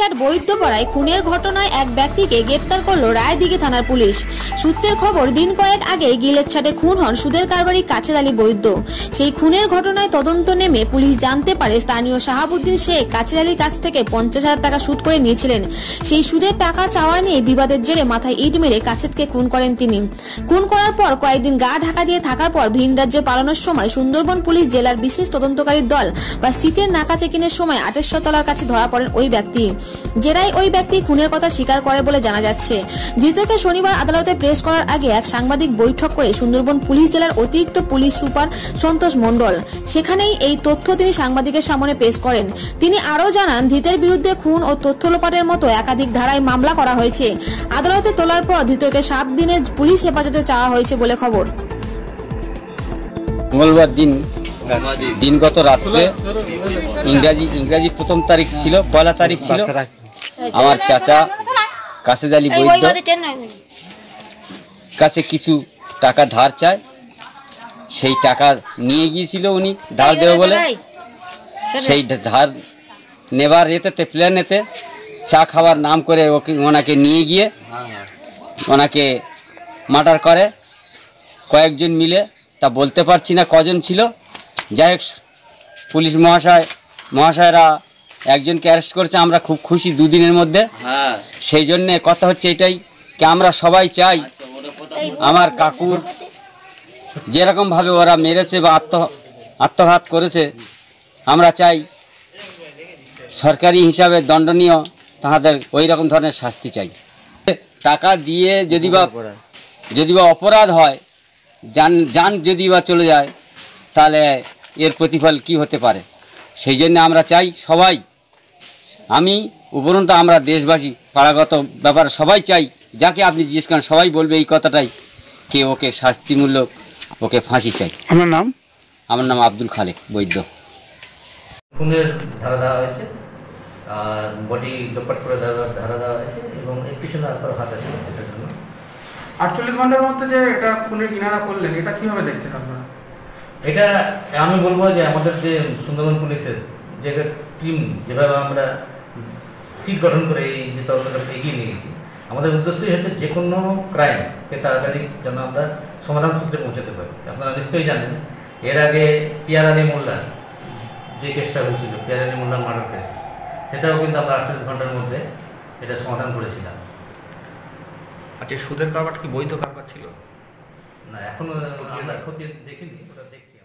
গিলেরছাট বৈদ্যপাড়ায় খুনের ঘটনায় এক ব্যক্তিকে গ্রেপ্তার করল রায়দিঘি থানার পুলিশ। সূত্রের খবর, দিন কয়েক আগে গিলেরছাটে খুন হন সুদের কারবারি কাছের আলী বৈদ্য। সেই খুনের ঘটনায় তদন্ত নেমে পুলিশ জানতে পারে স্থানীয় শাহাবুদ্দিন শেখ কাছের আলীর কাছ থেকে 50,000 টাকা সুদ করে নিয়েছিলেন। সেই সুদের টাকা চাওয়া নিয়ে বিবাদের জেরে মাথায় ইট মেরে কাছেতকে খুন করেন তিনি। খুন করার পর কয়েকদিন গা ঢাকা দিয়ে থাকার পর ভিন রাজ্যে পালানোর সময় সুন্দরবন পুলিশ জেলার বিশেষ তদন্তকারী দল বা সিটের নাকা চেকিংয়ের সময় 2800 তলার কাছে ধরা পড়েন ওই ব্যক্তি। জেরায় ওই ব্যক্তি খুনের কথা স্বীকার করে বলে জানা যাচ্ছে। ধৃতকে শনিবার আদালতে প্রেস করার আগে এক সাংবাদিক বৈঠক করে সুন্দরবন পুলিশ জেলার অতিরিক্ত পুলিশ সুপার সন্তোষ মণ্ডল। সেখানেই এই তথ্য তিনি সাংবাদিকের সামনে পেশ করেন। তিনি আরও জানান, ধৃতের বিরুদ্ধে খুন ও তথ্য লোপাটের মতো একাধিক ধারায় মামলা করা হয়েছে। আদালতে তোলার পর ধৃতকে 7 দিনের পুলিশ হেফাজতে চাওয়া হয়েছে বলে খবর। মঙ্গলবার দিনগত রাত্রে ইংরাজি প্রথম তারিখ ছিল, 1 তারিখ ছিল, আমার চাচা কাছের আলী বৈদ্য কাছে কিছু টাকা ধার চায়। সেই টাকা নিয়ে গিয়েছিল উনি ধার দেবে বলে। সেই ধার নেবার এতে প্ল্যানেতে চা খাওয়ার নাম করে ওনাকে নিয়ে গিয়ে ওনাকে মার্ডার করে কয়েকজন মিলে। তা বলতে পারছি না কজন ছিল। যাই হোক, পুলিশ মহাশয়রা একজনকে অ্যারেস্ট করেছে। আমরা খুব খুশি 2 দিনের মধ্যে। সেই জন্যে কথা হচ্ছে এটাই কি, আমরা সবাই চাই আমার কাকুর যেরকমভাবে ওরা মেরেছে বা আত্মঘাত করেছে, আমরা চাই সরকারি হিসাবে দণ্ডনীয় তাহাদের ওই রকম ধরনের শাস্তি চাই। টাকা দিয়ে যদি বা অপরাধ হয়, যান যদি বা চলে যায়, তাহলে এর প্রতিফল কি হতে পারে। সেই জন্য আমরা চাই সবাই, আমি উপরন্তু আমরা দেশবাসী পাড়াগত ব্যাপার সবাই চাই, যাকে আপনি জিজ্ঞেস করেন সবাই বলবে এই কথাটাই, কে ওকে শাস্তিমূলক ওকে ফাঁসি চাই। আমার নাম আব্দুল খালেক বৈদ্য। খুনের ধারা দেওয়া হয়েছে আর বডি লোপাট করে ধারা দেওয়া হয়েছে এবং এর পিছনে আর হাত আছে সেটার জন্য। 48 ঘন্টার মধ্যে যে এটা খুনের কিনারা করলেন, এটা কিভাবে দেখছেন আপনারা? এটা আমি বলবো যে আমাদের যে সুন্দরবন পুলিশের যে টিম, যেভাবে আমরা সিট গঠন করে এই যে তদন্তটা এগিয়ে নিয়েছি, আমাদের উদ্দেশ্যই হচ্ছে যে কোনো ক্রাইমকে তাড়াতাড়ি যেন আমরা সমাধান সূত্রে পৌঁছাতে পারি। আপনারা নিশ্চয়ই জানেন, এর আগে পিয়ার আলী মোল্লা যে কেসটা হয়েছিল, পিয়ার আলী মোল্লার মার্ডার কেস, সেটাও কিন্তু আমরা 48 ঘন্টার মধ্যে এটা সমাধান করেছিলাম। আচ্ছা, সুদের কারবার কি বৈধ কারবার ছিল? না, এখনো আমরা খতিয়ে দেখিনি, ওটা দেখছি।